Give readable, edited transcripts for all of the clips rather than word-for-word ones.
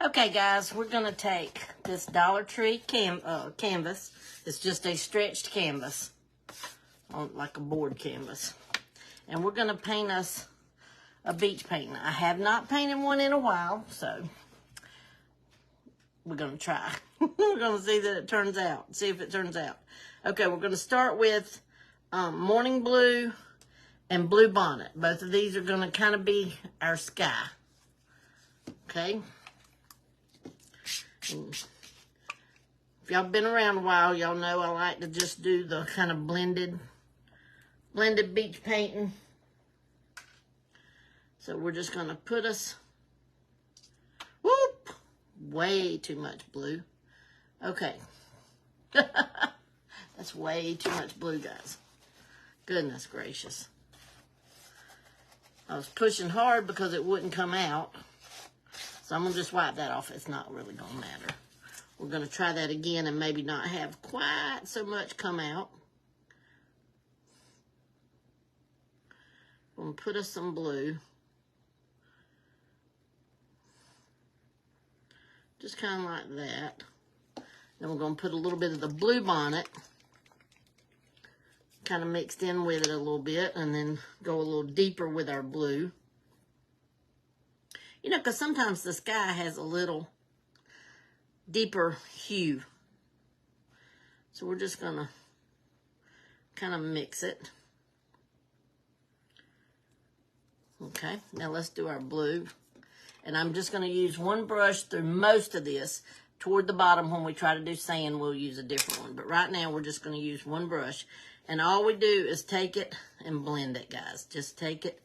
Okay, guys, we're going to take this Dollar Tree canvas. It's just a stretched canvas, like a board canvas. And we're going to paint us a beach painting. I have not painted one in a while, so we're going to try. We're going to see that it turns out, see if it turns out. Okay, we're going to start with Morning Blue and Blue Bonnet. Both of these are going to kind of be our sky. Okay. And if y'all been around a while, y'all know I like to just do the kind of blended beach painting. So we're just going to put us, whoop, way too much blue. Okay. That's way too much blue, guys. Goodness gracious. I was pushing hard because it wouldn't come out. So I'm going to just wipe that off. It's not really going to matter. We're going to try that again and maybe not have quite so much come out. I'm going to put us some blue. Just kind of like that. Then we're going to put a little bit of the Blue Bonnet, kind of mixed in with it a little bit, and then go a little deeper with our blue. You know, because sometimes the sky has a little deeper hue. So we're just going to kind of mix it. Okay, now let's do our blue. And I'm just going to use one brush through most of this. Toward the bottom, when we try to do sand, we'll use a different one. But right now, we're just going to use one brush. And all we do is take it and blend it, guys. Just take it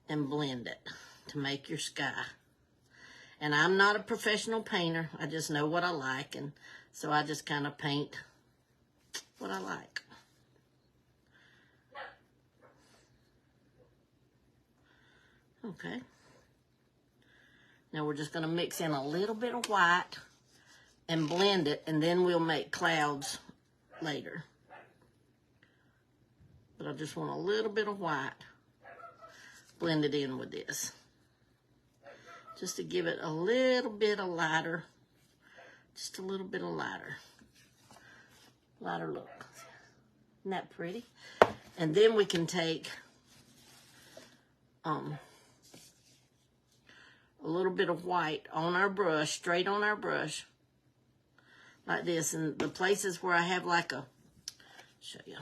and blend it to make your sky. And I'm not a professional painter. I just know what I like. And so I just kind of paint what I like. Okay. Now we're just going to mix in a little bit of white and blend it, and then we'll make clouds later. But I just want a little bit of white blended in with this. Just to give it a little bit of lighter, just a little bit of lighter look. Isn't that pretty? And then we can take a little bit of white on our brush, straight on our brush, like this. And the places where I have like show you,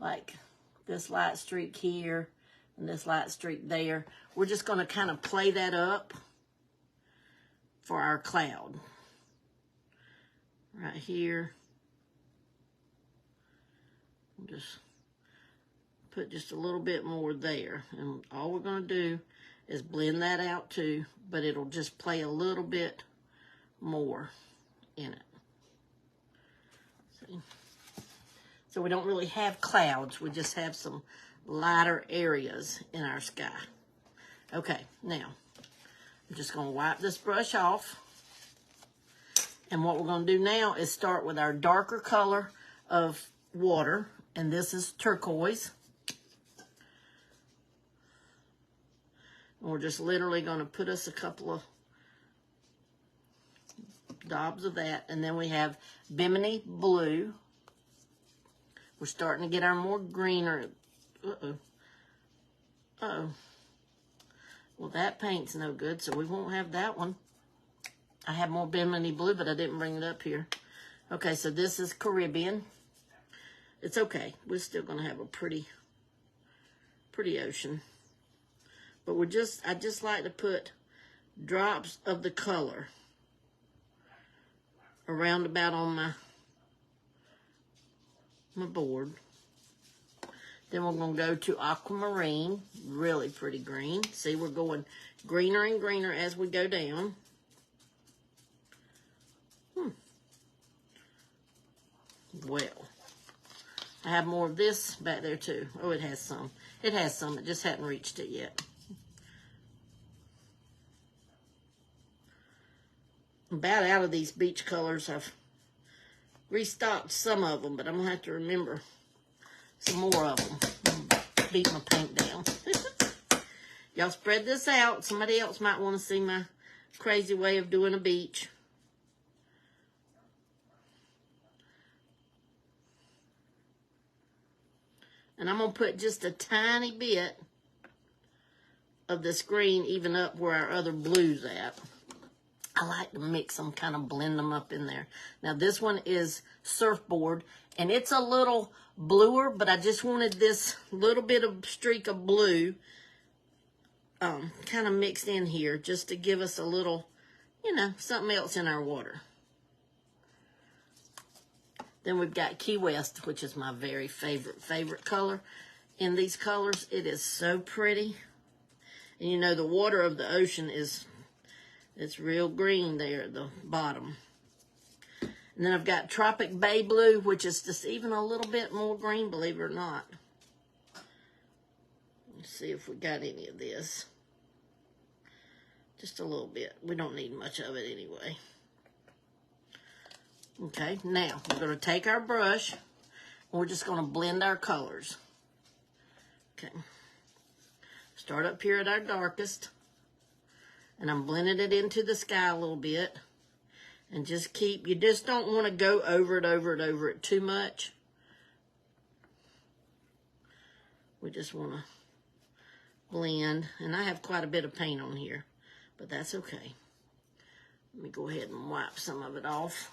like this light streak here and this light streak there, we're just going to kind of play that up for our cloud. Right here. Just put just a little bit more there. And all we're going to do is blend that out too, but it'll just play a little bit more in it. See? So we don't really have clouds, we just have some lighter areas in our sky. Okay, now I'm just going to wipe this brush off. And what we're going to do now is start with our darker color of water, and this is turquoise. And we're just literally going to put us a couple of daubs of that. And then we have Bimini Blue. We're starting to get our more greener. Uh-oh. Well, that paint's no good, so we won't have that one. I have more Bimini Blue, but I didn't bring it up here. Okay, so this is Caribbean. It's okay. We're still going to have a pretty ocean. But I just like to put drops of the color around about on my board. Then we're going to go to Aquamarine, really pretty green. See, we're going greener and greener as we go down. Well, I have more of this back there too. Oh, it has some. It has some. It just hadn't reached it yet. I'm about out of these beach colors. I've restocked some of them, but I'm going to have to remember some more of them. Beat my paint down. Y'all spread this out. Somebody else might want to see my crazy way of doing a beach. And I'm going to put just a tiny bit of this green even up where our other blue's at. I like to mix them, kind of blend them up in there. Now this one is Surfboard, and it's a little bluer, but I just wanted this little bit of streak of blue kind of mixed in here just to give us a little, you know, something else in our water. Then we've got Key West, which is my very favorite color in these colors. It is so pretty. And you know, the water of the ocean it's real green there at the bottom. And then I've got Tropic Bay Blue, which is just even a little bit more green, believe it or not. Let's see if we got any of this. Just a little bit. We don't need much of it anyway. Okay, now we're going to take our brush and we're just going to blend our colors. Okay. Start up here at our darkest. And I'm blending it into the sky a little bit. And just keep, you just don't want to go over it too much. We just want to blend. And I have quite a bit of paint on here, but that's okay. Let me go ahead and wipe some of it off.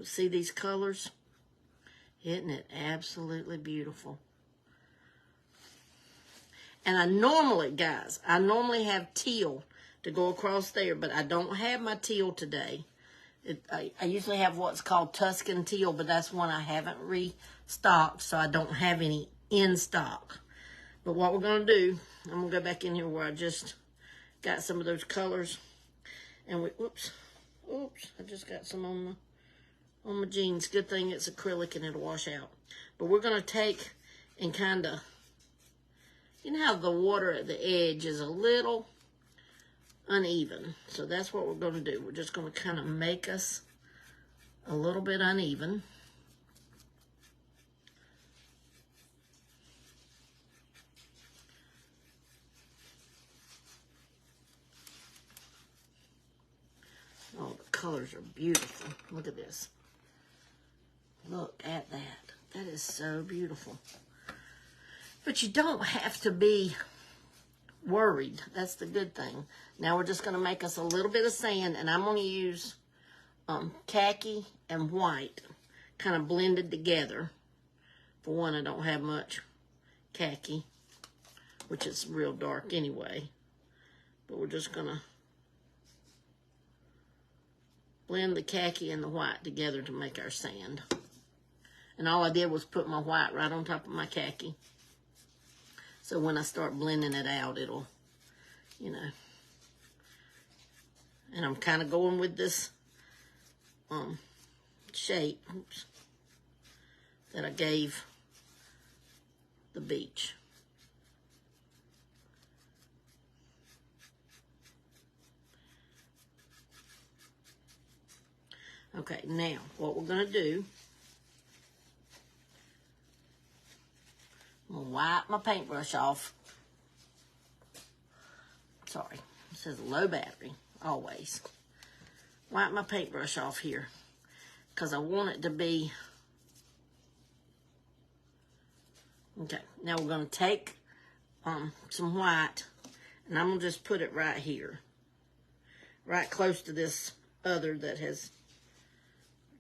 See these colors? Isn't it absolutely beautiful? And I normally have teal to go across there, but I don't have my teal today. I usually have what's called Tuscan teal, but that's one I haven't restocked, so I don't have any in stock. But what we're going to do, I'm going to go back in here where I just got some of those colors. And oops, I just got some on my jeans. Good thing it's acrylic and it'll wash out. But we're going to take and kind of, you know how the water at the edge is a little uneven. So that's what we're going to do. We're just going to kind of make us a little bit uneven. Oh, the colors are beautiful. Look at this. Look at that. That is so beautiful. But you don't have to be worried. That's the good thing. Now we're just going to make us a little bit of sand, and I'm going to use khaki and white kind of blended together. For one, I don't have much khaki, which is real dark anyway. But we're just going to blend the khaki and the white together to make our sand. And all I did was put my white right on top of my khaki. So when I start blending it out, it'll, you know. And I'm kind of going with this shape that I gave the beach. Okay, now what we're going to do, I'm going to wipe my paintbrush off. Sorry, it says low battery, always. Wipe my paintbrush off here because I want it to be. Okay, now we're going to take some white and I'm going to just put it right here. Right close to this other that has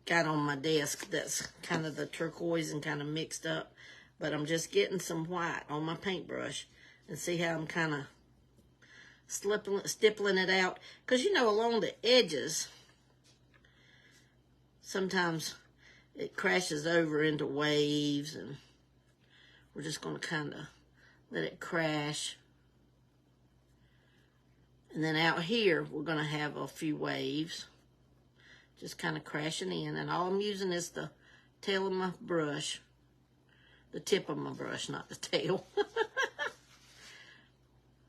got on my desk that's kind of the turquoise and kind of mixed up. But I'm just getting some white on my paintbrush and see how I'm kind of stippling it out. Because, you know, along the edges, sometimes it crashes over into waves. And we're just going to kind of let it crash. And then out here, we're going to have a few waves. Just kind of crashing in. And all I'm using is the tail of my brush. The tip of my brush, not the tail.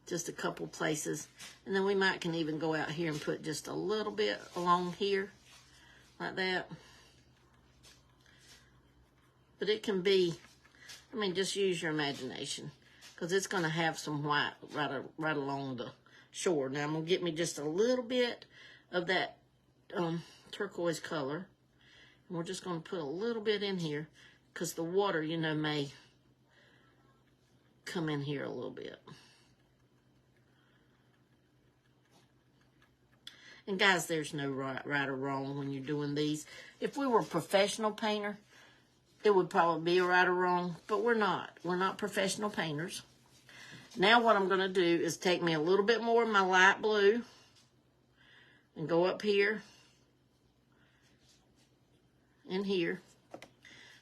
Just a couple places. And then we can even go out here and put just a little bit along here. Like that. But it can be, I mean, just use your imagination. because it's going to have some white right along the shore. Now, I'm going to get me just a little bit of that turquoise color. And we're just going to put a little bit in here because the water, you know, may come in here a little bit. And guys, there's no right or wrong when you're doing these. If we were a professional painter, it would probably be a right or wrong, but we're not. We're not professional painters. Now what I'm going to do is take me a little bit more of my light blue and go up here and here.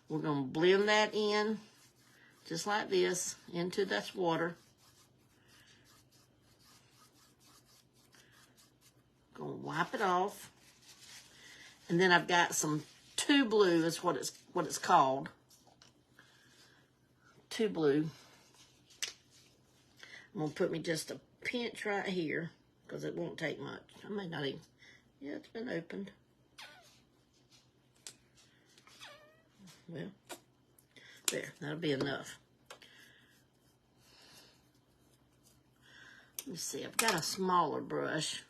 We're going to blend that in just like this into this water. Going to wipe it off. And then I've got some 2 blue is what it's called. 2 blue. I'm going to put me just a pinch right here because it won't take much. I may not even, yeah, it's been opened. Well, there, that'll be enough. Let me see, I've got a smaller brush.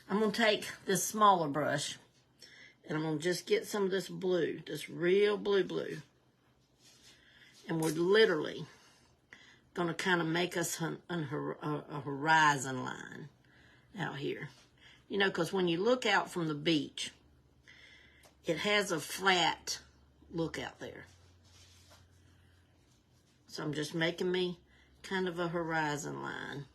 I'm going to take this smaller brush and I'm going to just get some of this blue, this real blue. And we're literally going to kind of make us a horizon line out here. You know, because when you look out from the beach, it has a flat look out there. So I'm just making me kind of a horizon line.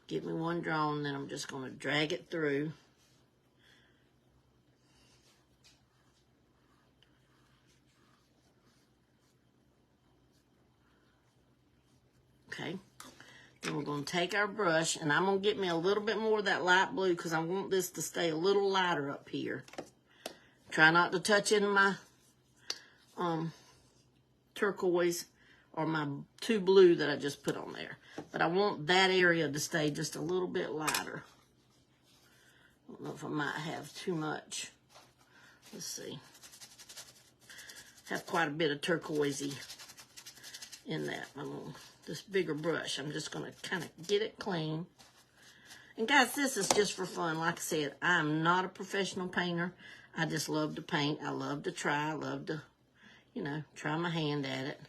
Get me one drawn, then I'm just going to drag it through. Okay. Then we're going to take our brush, and I'm going to get me a little bit more of that light blue because I want this to stay a little lighter up here. Try not to touch in my turquoise or my 2 blue that I just put on there. But I want that area to stay just a little bit lighter. I don't know if I might have too much. Let's see. Have quite a bit of turquoisey in that. This bigger brush. I'm just going to kind of get it clean. And guys, this is just for fun. Like I said, I'm not a professional painter. I just love to paint. I love to try. I love to, you know, try my hand at it.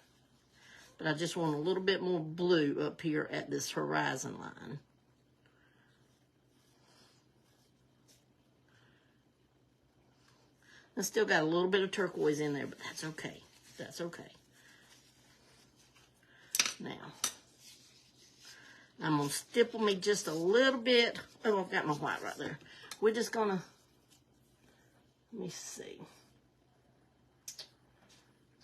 But I just want a little bit more blue up here at this horizon line. I still got a little bit of turquoise in there, but that's okay. That's okay. Now, I'm going to stipple me just a little bit. Oh, I've got my white right there. We're just going to, let me see.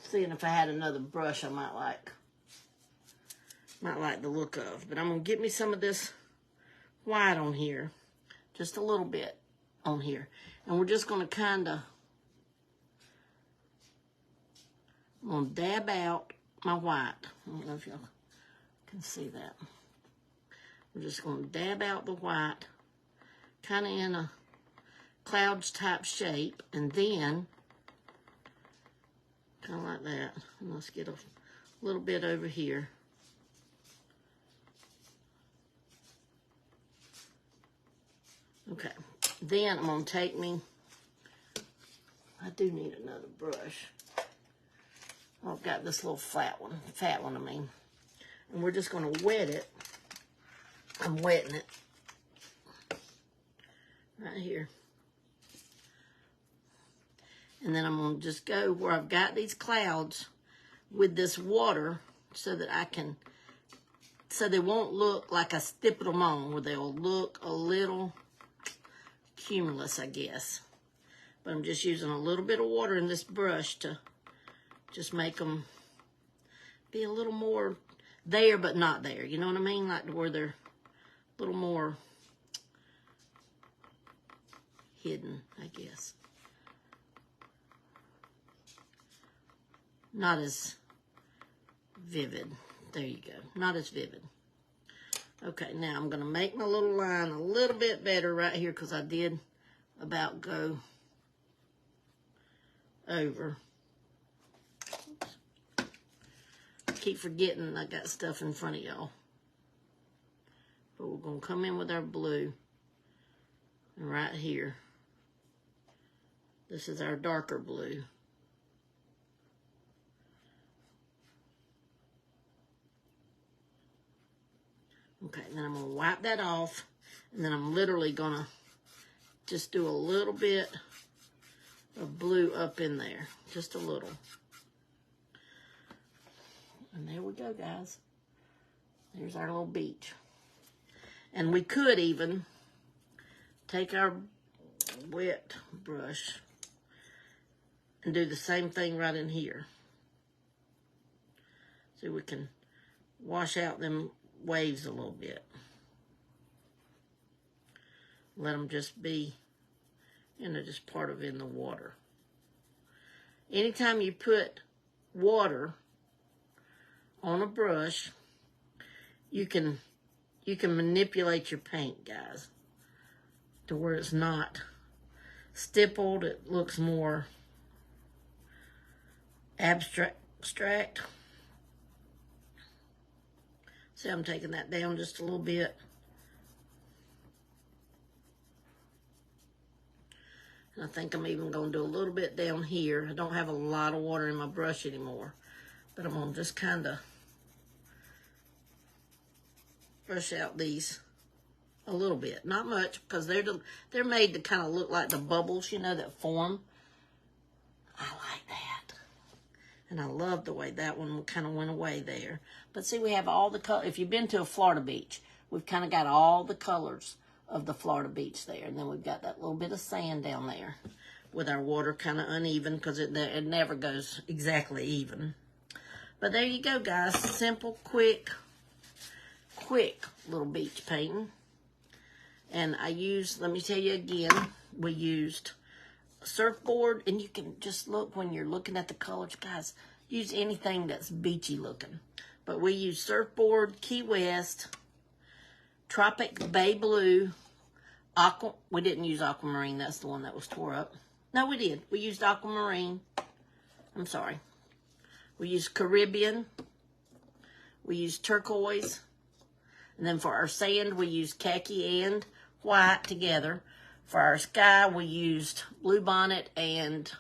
Seeing if I had another brush I might like the look of. But I'm going to get me some of this white on here. Just a little bit on here. And we're just going to kind of, I'm going to dab out my white. I don't know if y'all can see that. We're just going to dab out the white, kind of in a clouds type shape, and then, kind of like that. And let's get a little bit over here. Okay, then I'm going to take me, I do need another brush. I've got this little fat one I mean. And we're just going to wet it. I'm wetting it right here. And then I'm going to just go where I've got these clouds with this water so that I can, so they won't look like I stippled them on, where they'll look a little cumulus, I guess. But I'm just using a little bit of water in this brush to just make them be a little more there but not there. You know what I mean? Like where they're a little more hidden, I guess. Not as vivid. There you go. Not as vivid. Okay, now I'm going to make my little line a little bit better right here because I did about go over. keep forgetting I got stuff in front of y'all. But we're going to come in with our blue. And right here. This is our darker blue. Okay, then I'm going to wipe that off. And then I'm literally going to just do a little bit of blue up in there. Just a little. And there we go, guys. There's our little beach. And we could even take our wet brush and do the same thing right in here. So we can wash out them waves a little bit. Let them just be, you know, just part of in the water. Anytime you put water on a brush, you can manipulate your paint, guys, to where it's not stippled. It looks more abstract. See, I'm taking that down just a little bit. And I think I'm even going to do a little bit down here. I don't have a lot of water in my brush anymore, but I'm going to just kind of brush out these a little bit. Not much, because they're made to kind of look like the bubbles, you know, that form. I like that. And I love the way that one kind of went away there. But see, we have all the color. If you've been to a Florida beach, we've kind of got all the colors of the Florida beach there. And then we've got that little bit of sand down there with our water kind of uneven, because it never goes exactly even. But there you go, guys. Simple, quick little beach painting. And I used, let me tell you again, we used surfboard, and you can just look when you're looking at the colors, guys, use anything that's beachy looking. But we used surfboard, Key West, Tropic Bay Blue, Aqua. We didn't use Aquamarine. That's the one that was tore up. No, we did. We used Aquamarine. I'm sorry. We used Caribbean. We used turquoise. And then for our sand, we used khaki and white together. For our sky, we used Bluebonnet and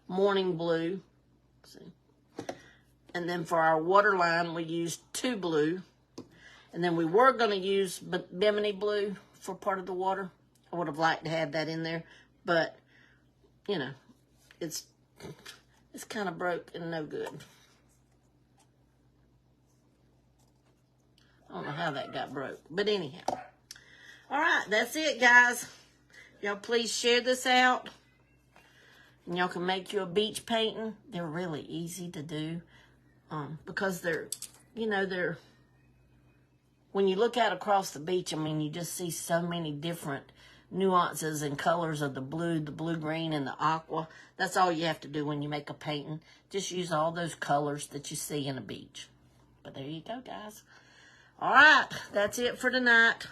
Morning Blue. See? And then for our waterline, we used 2 blue. And then we were going to use Bimini Blue for part of the water. I would have liked to have that in there. But, you know, it's kind of broke and no good. I don't know how that got broke. But anyhow. All right, that's it, guys. Y'all please share this out. And y'all can make you a beach painting. They're really easy to do. Because they're, you know, when you look out across the beach, I mean, you just see so many different nuances and colors of the blue-green, and the aqua. That's all you have to do when you make a painting. Just use all those colors that you see in a beach. But there you go, guys. All right, that's it for tonight.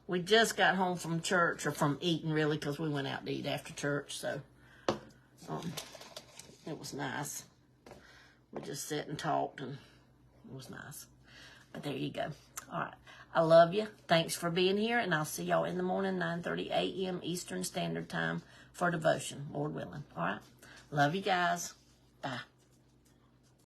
We just got home from church, or from eating, really, because we went out to eat after church, so it was nice. We just sat and talked, and it was nice. But there you go. All right. I love you. Thanks for being here, and I'll see y'all in the morning, 9:30 a.m. Eastern Standard Time for devotion, Lord willing. All right. Love you guys. Bye.